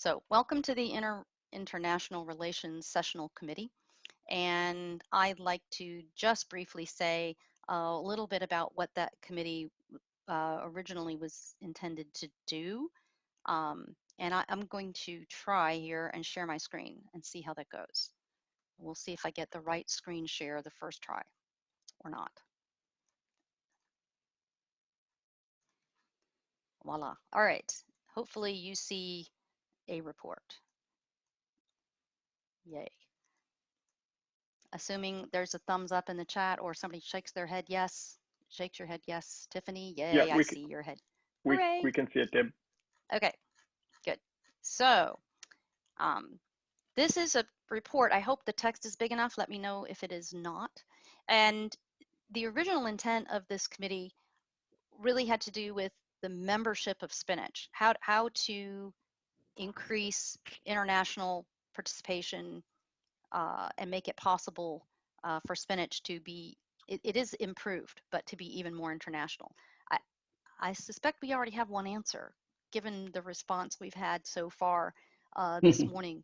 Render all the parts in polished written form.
So welcome to the International Relations Sessional Committee. And I'd like to just briefly say a little bit about what that committee originally was intended to do. And I'm going to try here and share my screen and see how that goes. We'll see if I get the right screen share the first try or not. Voila. All right. Hopefully you see a report. Yay. Assuming there's a thumbs up in the chat or somebody shakes their head yes. Shakes your head yes. Tiffany, yay, Yeah, I see your head. Hooray. we can see it, Deb. Okay, good. So this is a report. I hope the text is big enough. Let me know if it is not. And the original intent of this committee really had to do with the membership of SPNHC, how to increase international participation and make it possible for SPNHC to be, it is improved, but to be even more international. I suspect we already have one answer, given the response we've had so far this morning.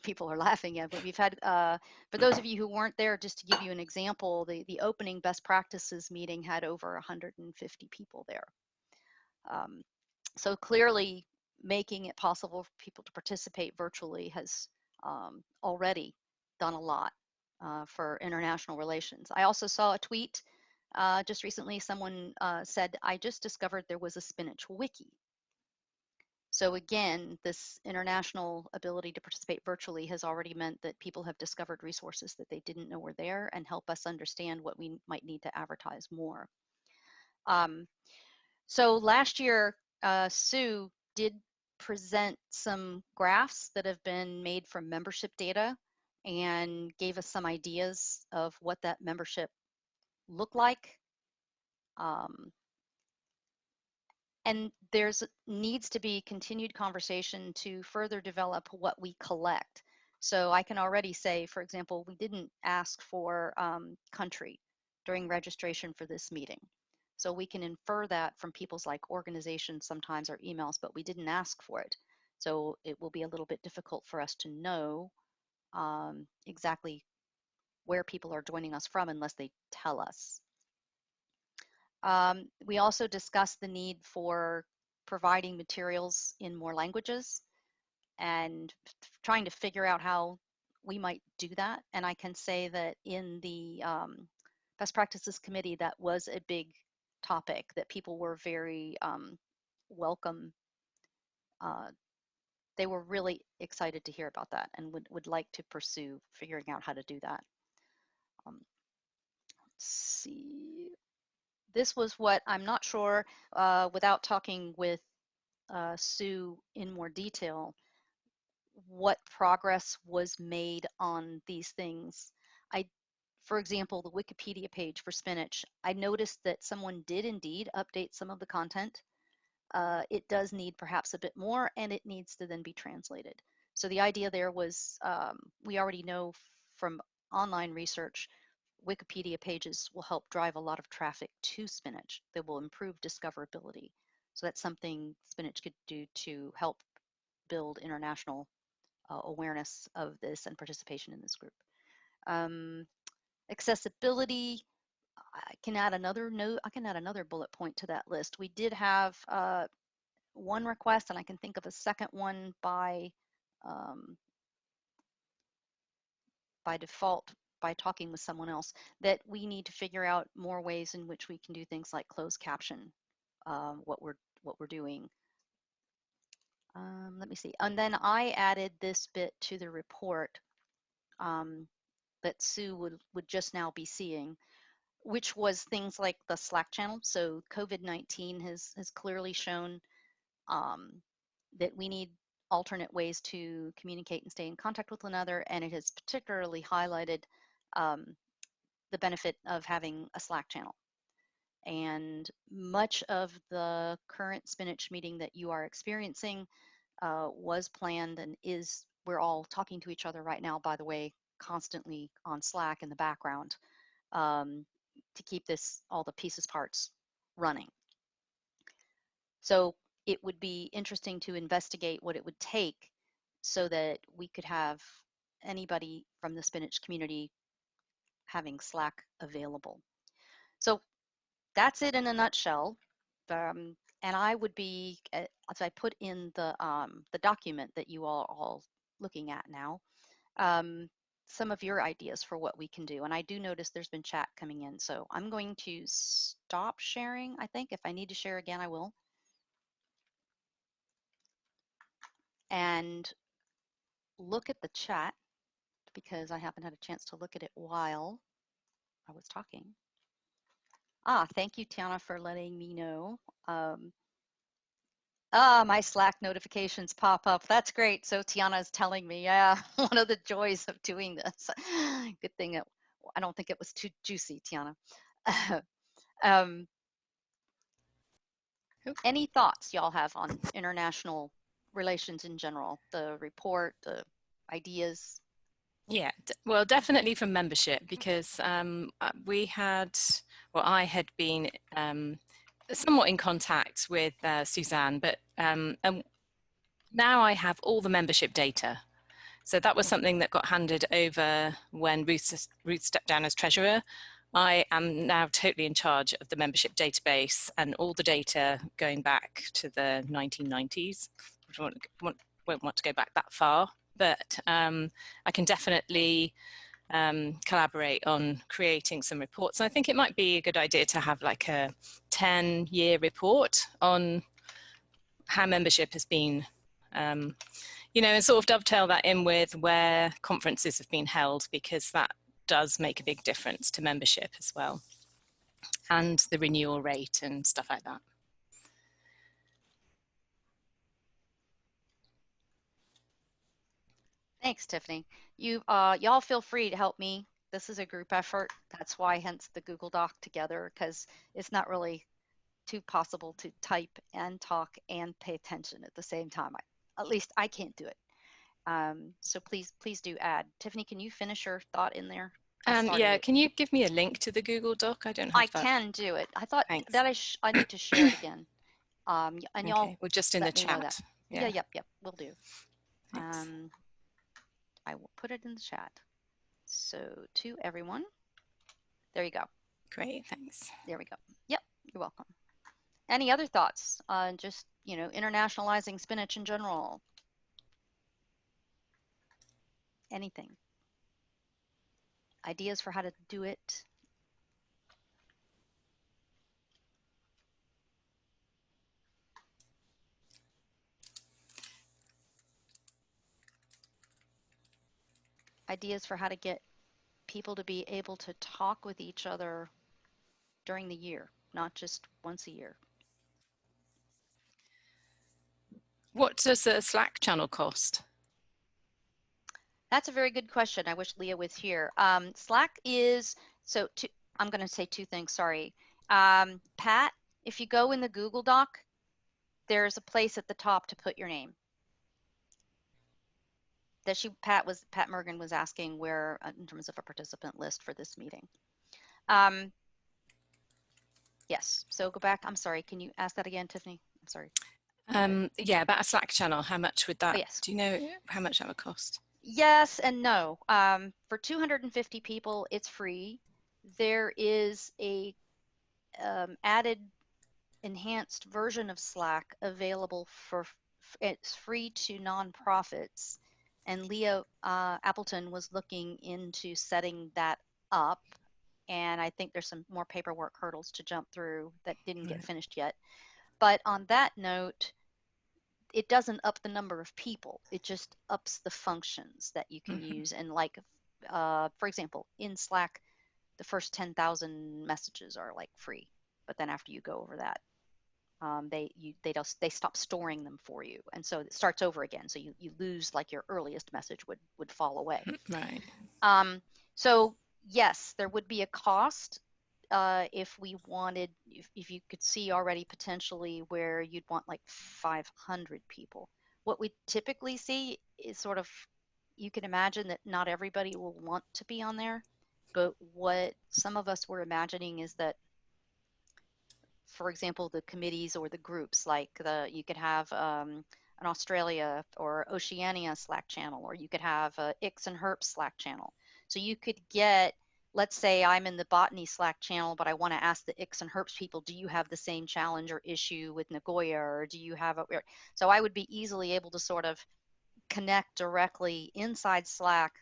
People are laughing at, but we've had, for those of you who weren't there, just to give you an example, the opening best practices meeting had over 150 people there. So clearly making it possible for people to participate virtually has already done a lot for international relations. I also saw a tweet just recently. Someone said, I just discovered there was a SPNHC wiki. So again, this international ability to participate virtually has already meant that people have discovered resources that they didn't know were there and help us understand what we might need to advertise more. So last year, Sue did present some graphs that have been made from membership data and gave us some ideas of what that membership looked like. And there's needs to be continued conversation to further develop what we collect. So I can already say, for example, we didn't ask for country during registration for this meeting. So we can infer that from people's like organizations sometimes or emails, but we didn't ask for it. So it will be a little bit difficult for us to know exactly where people are joining us from unless they tell us. We also discussed the need for providing materials in more languages and trying to figure out how we might do that. And I can say that in the Best Practices Committee, that was a big topic that people were very welcome. They were really excited to hear about that and would like to pursue figuring out how to do that. Let's see. This was what I'm not sure, without talking with Sue in more detail, what progress was made on these things. For example, the Wikipedia page for SPNHC, I noticed that someone did indeed update some of the content. It does need perhaps a bit more, and it needs to then be translated. So the idea there was, we already know from online research, Wikipedia pages will help drive a lot of traffic to SPNHC that will improve discoverability. So that's something SPNHC could do to help build international awareness of this and participation in this group. Accessibility, I can add another note. I can add another bullet point to that list. We did have one request, and I can think of a second one by default by talking with someone else, that we need to figure out more ways in which we can do things like closed caption what we're doing. Let me see. And then I added this bit to the report that Sue would just now be seeing, which was things like the Slack channel. So COVID-19 has clearly shown that we need alternate ways to communicate and stay in contact with one another, and it has particularly highlighted the benefit of having a Slack channel. And much of the current SPNHC meeting that you are experiencing was planned and is, we're all talking to each other right now, by the way, constantly on Slack in the background to keep this, all the pieces parts running. So it would be interesting to investigate what it would take so that we could have anybody from the spinach community having Slack available. So that's it in a nutshell. And I would be, as I put in the document that you all are all looking at now, some of your ideas for what we can do. And I do notice there's been chat coming in. So I'm going to stop sharing, I think. If I need to share again, I will. And look at the chat because I haven't had a chance to look at it while I was talking. Thank you, Tiana, for letting me know. My Slack notifications pop up. That's great. So Tiana is telling me, yeah, one of the joys of doing this. Good thing I don't think it was too juicy, Tiana. um, any thoughts y'all have on international relations in general? The report, the ideas? Yeah, well, definitely from membership, because I had been somewhat in contact with Suzanne, but now I have all the membership data. So that was something that got handed over when Ruth stepped down as treasurer. I am now totally in charge of the membership database and all the data going back to the 1990s. I won't want to go back that far, but I can definitely collaborate on creating some reports. And I think it might be a good idea to have like a 10-year report on how membership has been, you know, and sort of dovetail that in with where conferences have been held, because that does make a big difference to membership as well, and the renewal rate and stuff like that. Thanks, Tiffany. Y'all feel free to help me. This is a group effort. That's why, hence the Google Doc together, because it's not really too possible to type and talk and pay attention at the same time. At least I can't do it. So please do add. Tiffany, can you finish your thought in there? Yeah, can you give me a link to the Google Doc? I don't have that. I can do it. I thought Thanks. that I need to share it again. And y'all, okay, well, just in the chat. Yeah, yep, will do. Thanks. I will put it in the chat. So to everyone, there you go. Great, thanks. There we go. Yep, you're welcome. Any other thoughts on just, you know, internationalizing spinach in general? Anything? Ideas for how to do it? Ideas for how to get people to be able to talk with each other during the year, not just once a year. What does a Slack channel cost? That's a very good question. I wish Leah was here. Slack is, I'm going to say two things, sorry. Pat, if you go in the Google Doc, there's a place at the top to put your name. Pat Mergen was asking where, in terms of a participant list for this meeting. Yes, so go back. I'm sorry, can you ask that again, Tiffany? I'm sorry. Yeah, about a Slack channel, how much would that, yes. Do you know how much that would cost? Yes and no. For 250 people, it's free. There is a added enhanced version of Slack available it's free to nonprofits. And Leah Appleton was looking into setting that up. And I think there's some more paperwork hurdles to jump through that didn't get finished yet. But on that note, it doesn't up the number of people. It just ups the functions that you can use. And like, for example, in Slack, the first 10,000 messages are like free. But then after you go over that, they stop storing them for you, and so it starts over again. So you lose, like, your earliest message would fall away. Right. So yes, there would be a cost if we wanted, if you could see already potentially where you'd want like 500 people. What we typically see is sort of, you can imagine that not everybody will want to be on there, but what some of us were imagining is that, for example, the committees or the groups, like you could have an Australia or Oceania Slack channel, or you could have a ICS and Herps Slack channel. So you could get, let's say I'm in the botany Slack channel, but I want to ask the ICS and Herps people, do you have the same challenge or issue with Nagoya, or do you have a, so I would be easily able to sort of connect directly inside Slack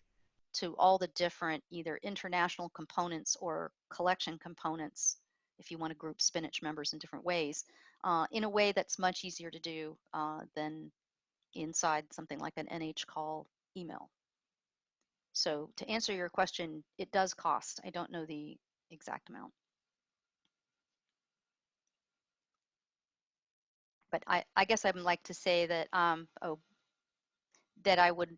to all the different either international components or collection components, if you want to group Spinach members in different ways, in a way that's much easier to do than inside something like an NH call email. So to answer your question, it does cost. I don't know the exact amount. But I guess I would like to say that that I would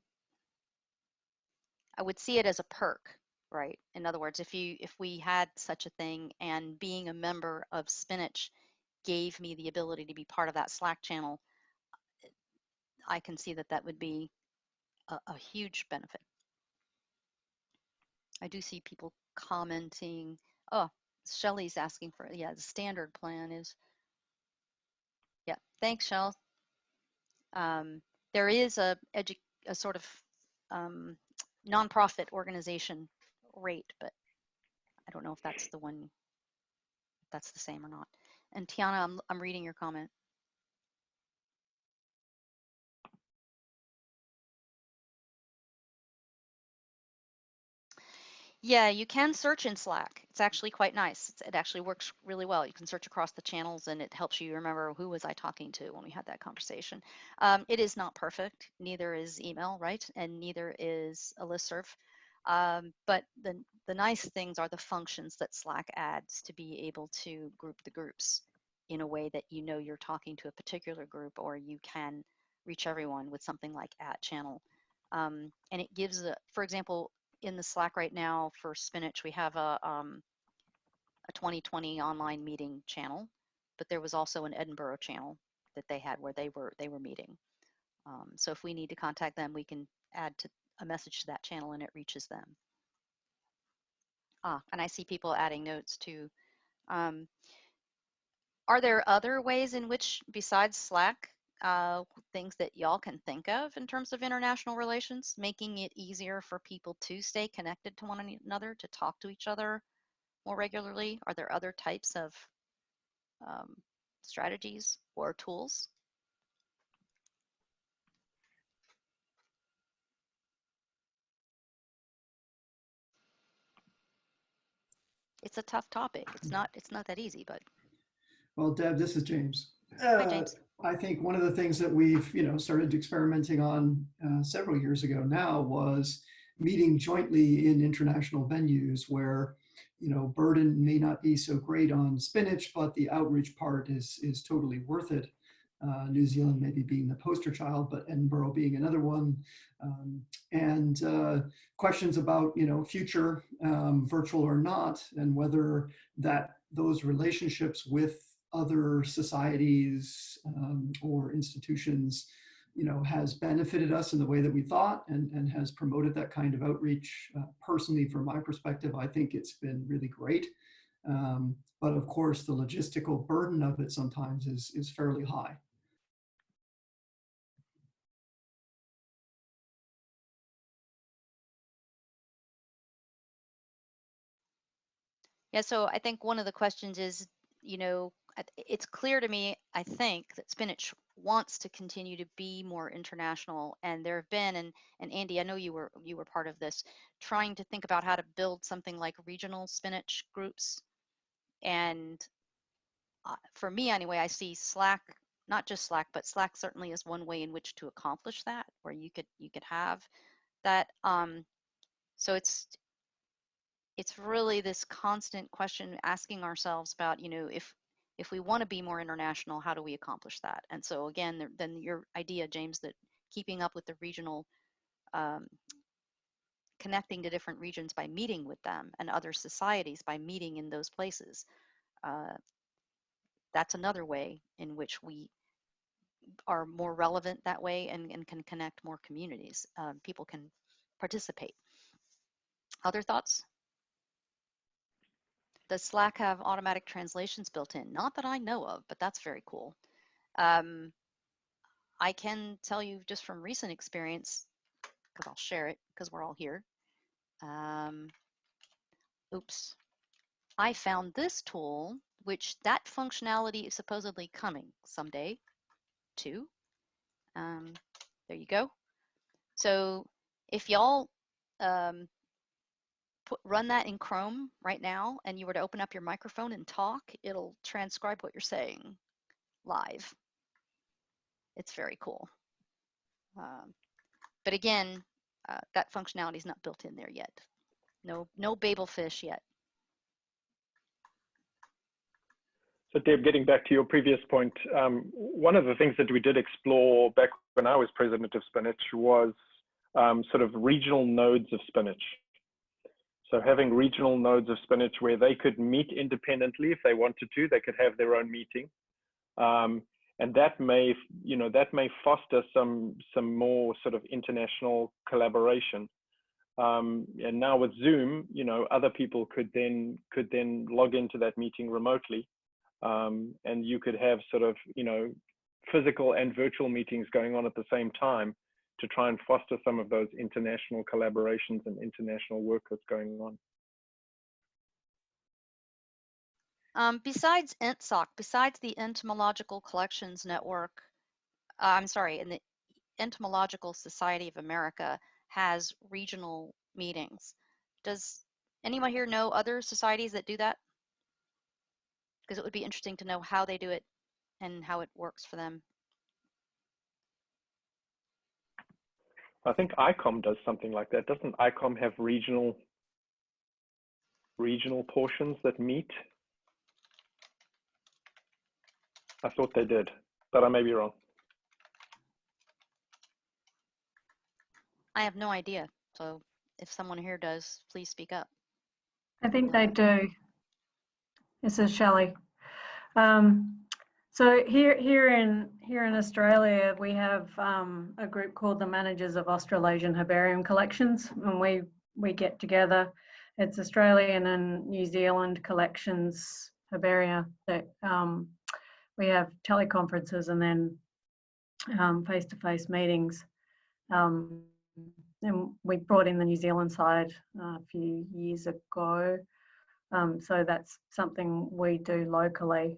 see it as a perk, right? In other words, if we had such a thing and being a member of Spinach gave me the ability to be part of that Slack channel, I can see that that would be a huge benefit. I do see people commenting. Oh, Shelly's asking for, yeah, the standard plan is, yeah, thanks, Shell. There is a sort of nonprofit organization rate, but I don't know if that's the one, if that's the same or not. And Tiana, I'm reading your comment. Yeah, you can search in Slack. It's actually quite nice. It actually works really well. You can search across the channels and it helps you remember who was I talking to when we had that conversation. It is not perfect. Neither is email, right? And neither is a listserv. But the nice things are the functions that Slack adds to be able to group the groups in a way that you know you're talking to a particular group, or you can reach everyone with something like @channel. And it gives, for example, in the Slack right now for Spinach, we have a 2020 online meeting channel, but there was also an Edinburgh channel that they had where they were meeting. So if we need to contact them, we can add to a message to that channel and it reaches them. And I see people adding notes too. Are there other ways in which, besides Slack, things that y'all can think of in terms of international relations, making it easier for people to stay connected to one another, to talk to each other more regularly? Are there other types of strategies or tools? It's a tough topic. It's not that easy, but. Well, Deb, this is James. Hi, James. I think one of the things that we've, started experimenting on several years ago now was meeting jointly in international venues where, burden may not be so great on Spinach, but the outreach part is totally worth it. New Zealand maybe being the poster child, but Edinburgh being another one. And questions about, future, virtual or not, and whether those relationships with other societies or institutions, has benefited us in the way that we thought, and has promoted that kind of outreach. Personally, from my perspective, I think it's been really great. But of course, the logistical burden of it sometimes is fairly high. Yeah, so I think one of the questions is, it's clear to me, I think, that Spinach wants to continue to be more international. And there have been, and Andy, I know you were part of this, trying to think about how to build something like regional Spinach groups. And for me anyway, I see Slack, not just Slack, but Slack certainly is one way in which to accomplish that, where you could have that. So it's really this constant question asking ourselves about, if we want to be more international, how do we accomplish that? And so again, then your idea, James, that keeping up with the regional, connecting to different regions by meeting with them, and other societies by meeting in those places, that's another way in which we are more relevant that way, and can connect more communities. People can participate. Other thoughts? Does Slack have automatic translations built in? Not that I know of, but that's very cool. I can tell you just from recent experience, because I'll share it because we're all here. Oops. I found this tool, which that functionality is supposedly coming someday too. There you go. So if y'all run that in Chrome right now and you were to open up your microphone and talk, it'll transcribe what you're saying live. It's very cool. But again, that functionality is not built in there yet. No Babelfish yet. So Deb, getting back to your previous point, one of the things that we did explore back when I was president of Spinach was sort of regional nodes of Spinach. So having regional nodes of Spinach where they could meet independently if they wanted to, they could have their own meeting. And that may, that may foster some more sort of international collaboration. And now with Zoom, other people could then log into that meeting remotely. And you could have sort of, physical and virtual meetings going on at the same time to try and foster some of those international collaborations and international work that's going on. Besides ENTSOC, besides the Entomological Collections Network, I'm sorry, and the Entomological Society of America has regional meetings. Does anyone here know other societies that do that? Because it would be interesting to know how they do it and how it works for them. I think ICOM does something like that. Doesn't ICOM have regional portions that meet? I thought they did, but I may be wrong. I have no idea. So if someone here does, please speak up. I think they do. This is Shelley. So here in Australia, we have a group called the Managers of Australasian Herbarium Collections, and we get together. It's Australian and New Zealand collections herbaria that we have teleconferences and then face-to-face meetings. And we brought in the New Zealand side a few years ago. So that's something we do locally.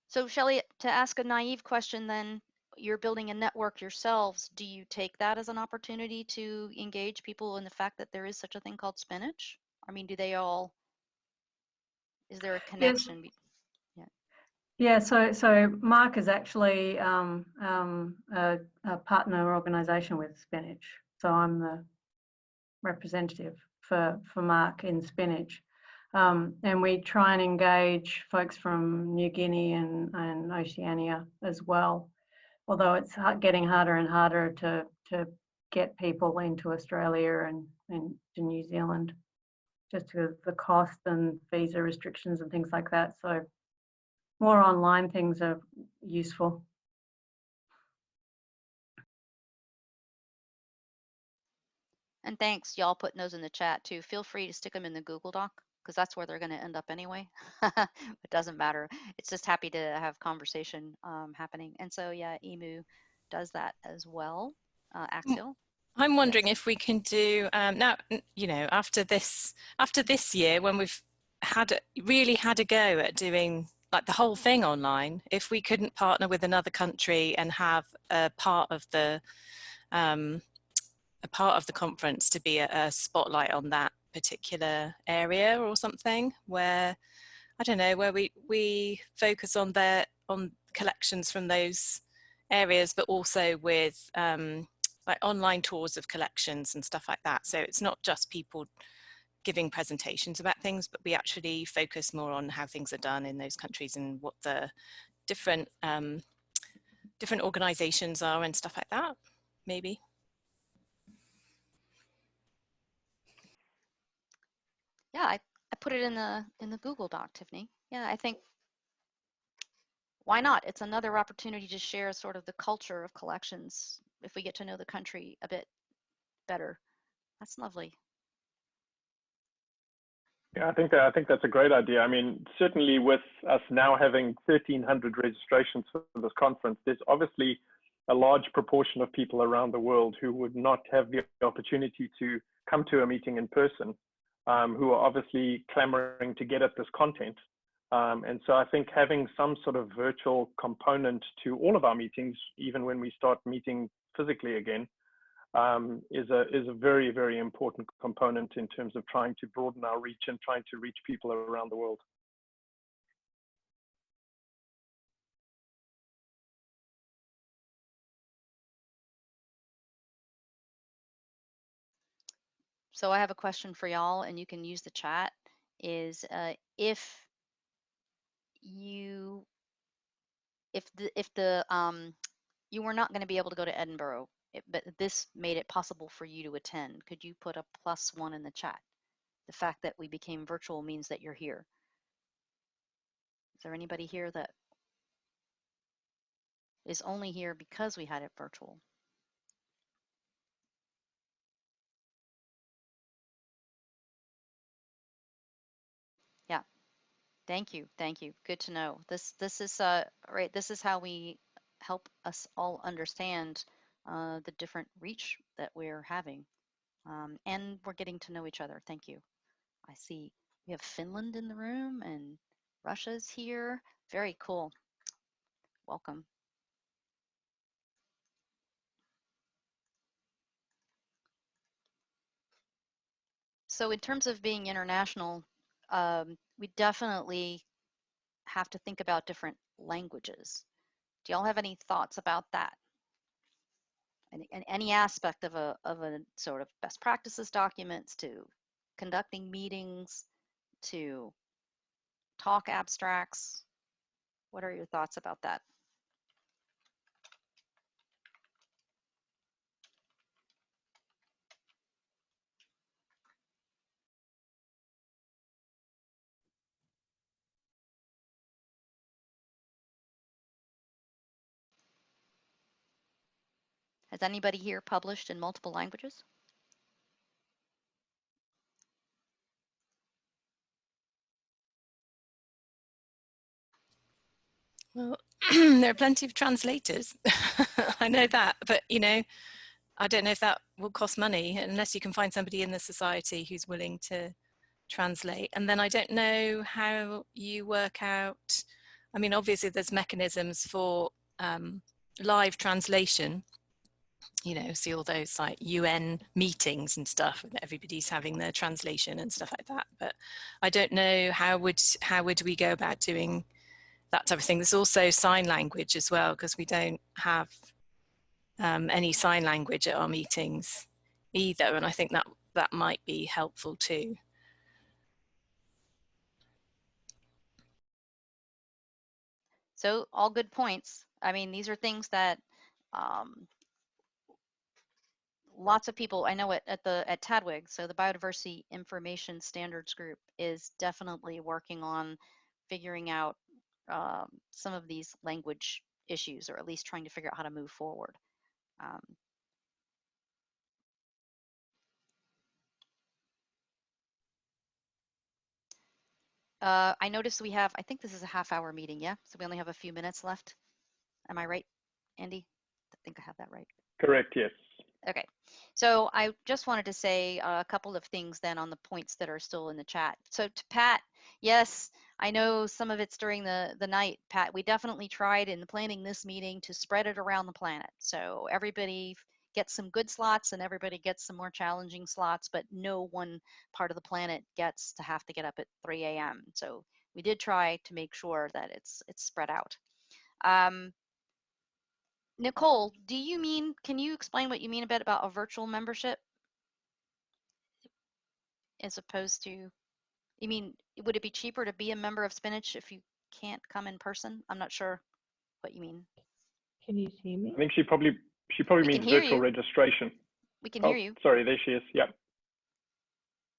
So Shelley, to ask a naive question then, you're building a network yourselves. Do you take that as an opportunity to engage people in the fact that there is such a thing called spinach? I mean, do they all, is there a connection? Yes. Yeah, so Mark is actually a partner organisation with Spinach. So I'm the representative for Mark in Spinach. And we try and engage folks from New Guinea and Oceania as well, although it's getting harder and harder to get people into Australia and to New Zealand, just because of the cost and visa restrictions and things like that. So more online things are useful. And thanks, y'all putting those in the chat too. Feel free to stick them in the Google Doc, because that's where they're going to end up anyway. It doesn't matter. It's just happy to have conversation happening. And so, yeah, EMU does that as well. Axial. I'm wondering if we can do now, after this year, when we've really had a go at doing like the whole thing online, if we couldn't partner with another country and have a part of the conference to be a spotlight on that particular area or something, where I don't know, where we focus on collections from those areas, but also with like online tours of collections and stuff like that. So it's not just people giving presentations about things, but we actually focus more on how things are done in those countries and what the different organizations are and stuff like that, maybe. Yeah, I put it in the Google Doc, Tiffany. Yeah, I think, why not? It's another opportunity to share sort of the culture of collections if we get to know the country a bit better. That's lovely. Yeah, I think that's a great idea. I mean, certainly with us now having 1,300 registrations for this conference, there's obviously a large proportion of people around the world who would not have the opportunity to come to a meeting in person, who are obviously clamoring to get at this content. And so I think having some sort of virtual component to all of our meetings, even when we start meeting physically again, is a very, very important component in terms of trying to broaden our reach and trying to reach people around the world. So I have a question for y'all, and you can use the chat, is if you you were not going to be able to go to Edinburgh, but this made it possible for you to attend, could you put a +1 in the chat? The fact that we became virtual means that you're here. Is there anybody here that is only here because we had it virtual? Yeah, thank you, thank you. Good to know. This is right. This is how we help us all understand the different reach that we're having, and we're getting to know each other. Thank you. I see we have Finland in the room and Russia's here. Very cool. Welcome. So in terms of being international, we definitely have to think about different languages. Do y'all have any thoughts about that? And any aspect of a sort of best practices documents, to conducting meetings, to talk abstracts? What are your thoughts about that? Has anybody here published in multiple languages? Well, there are plenty of translators. I know that, but you know, I don't know if that will cost money unless you can find somebody in the society who's willing to translate. And then I don't know how you work out. I mean, obviously there's mechanisms for live translation, you know, see all those like UN meetings and stuff, and everybody's having their translation and stuff like that. But I don't know how would we go about doing that type of thing. There's also sign language as well, because we don't have any sign language at our meetings either, and I think that might be helpful too. So all good points. I mean, these are things that lots of people I know at TADWIG, so the Biodiversity Information Standards Group is definitely working on figuring out some of these language issues, or at least trying to figure out how to move forward. I noticed we have, I think this is a half-hour meeting, yeah? So we only have a few minutes left. Am I right, Andy? I think I have that right. Correct, yes. Okay, so I just wanted to say a couple of things then on the points that are still in the chat. So to Pat, yes, I know some of it's during the night, Pat. We definitely tried in planning this meeting to spread it around the planet. So everybody gets some good slots and everybody gets some more challenging slots, but no one part of the planet gets to have to get up at 3 a.m. So we did try to make sure that it's spread out. Nicole, can you explain what you mean about a virtual membership as opposed to, you mean, would it be cheaper to be a member of Spinach if you can't come in person? I'm not sure what you mean. Can you hear me? I think she probably means virtual registration. We can hear you. Sorry, there she is. Yeah.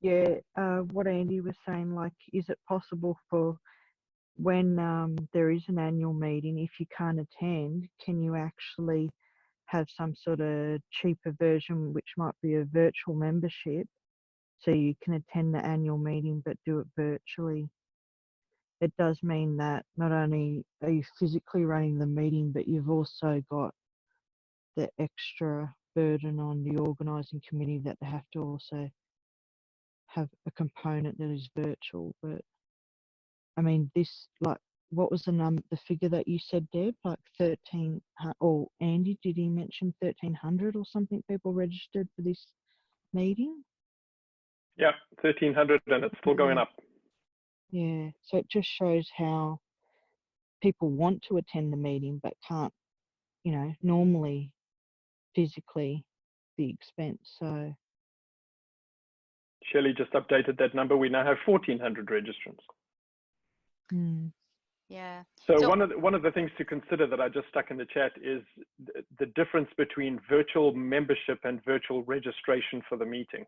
Yeah, what Andy was saying, like, is it possible for when there is an annual meeting, if you can't attend, can you actually have some sort of cheaper version, which might be a virtual membership, so you can attend the annual meeting but do it virtually. It does mean that not only are you physically running the meeting, but you've also got the extra burden on the organising committee that they have to also have a component that is virtual. But I mean, this, like, what was the figure that you said, Deb? Like 13, or Andy, did he mention 1,300 or something people registered for this meeting? Yeah, 1,300, and it's still going up. Yeah, so it just shows how people want to attend the meeting but can't, you know, normally physically the expense. So Shelley just updated that number. We now have 1,400 registrants. Yeah. So one of the things to consider that I just stuck in the chat is the difference between virtual membership and virtual registration for the meeting.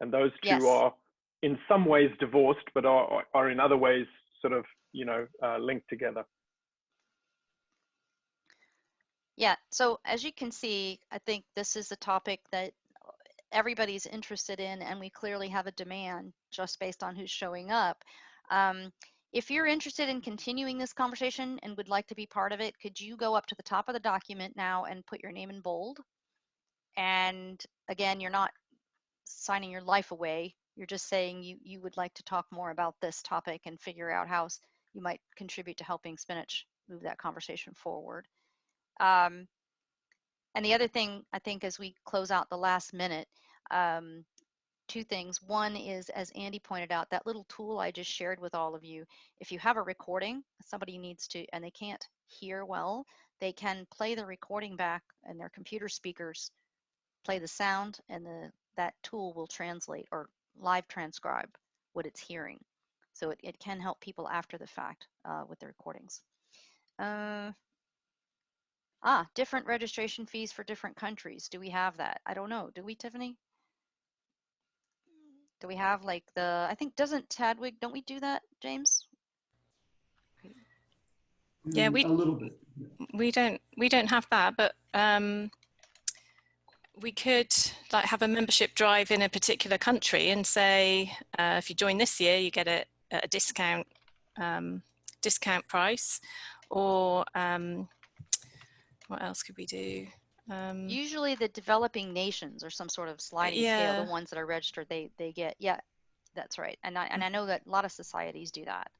And those two are in some ways divorced, but are in other ways sort of, you know, linked together. Yeah, so as you can see, I think this is a topic that everybody's interested in, and we clearly have a demand just based on who's showing up. If you're interested in continuing this conversation and would like to be part of it, could you go up to the top of the document now and put your name in bold? And again, you're not signing your life away. You're just saying you would like to talk more about this topic and figure out how you might contribute to helping Spinach move that conversation forward. And the other thing, I think, as we close out the last minute, two things. One is, as Andy pointed out, that little tool I just shared with all of you. If you have a recording, somebody needs to, and they can't hear well, they can play the recording back and their computer speakers play the sound, and that tool will translate or live transcribe what it's hearing. So it can help people after the fact with the recordings. Different registration fees for different countries. Do we have that? I don't know. Do we, Tiffany? Do we have like I think doesn't Tadwig, don't we do that, James? Yeah, a little bit. We don't have that, but we could like have a membership drive in a particular country and say, if you join this year, you get a discount price, or what else could we do? Usually the developing nations or some sort of sliding scale, the ones that are registered, they get, that's right. And I know that a lot of societies do that.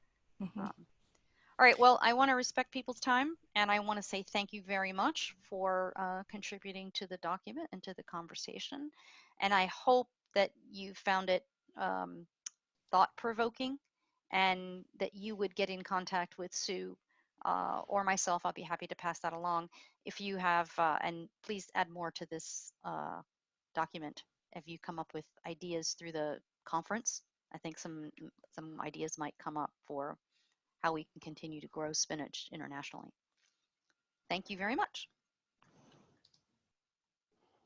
All right, well, I want to respect people's time, and I want to say thank you very much for contributing to the document and to the conversation. And I hope that you found it thought-provoking, and that you would get in contact with Sue or myself. I'll be happy to pass that along if you have, and please add more to this document if you come up with ideas through the conference. I think some ideas might come up for how we can continue to grow spinach internationally. Thank you very much.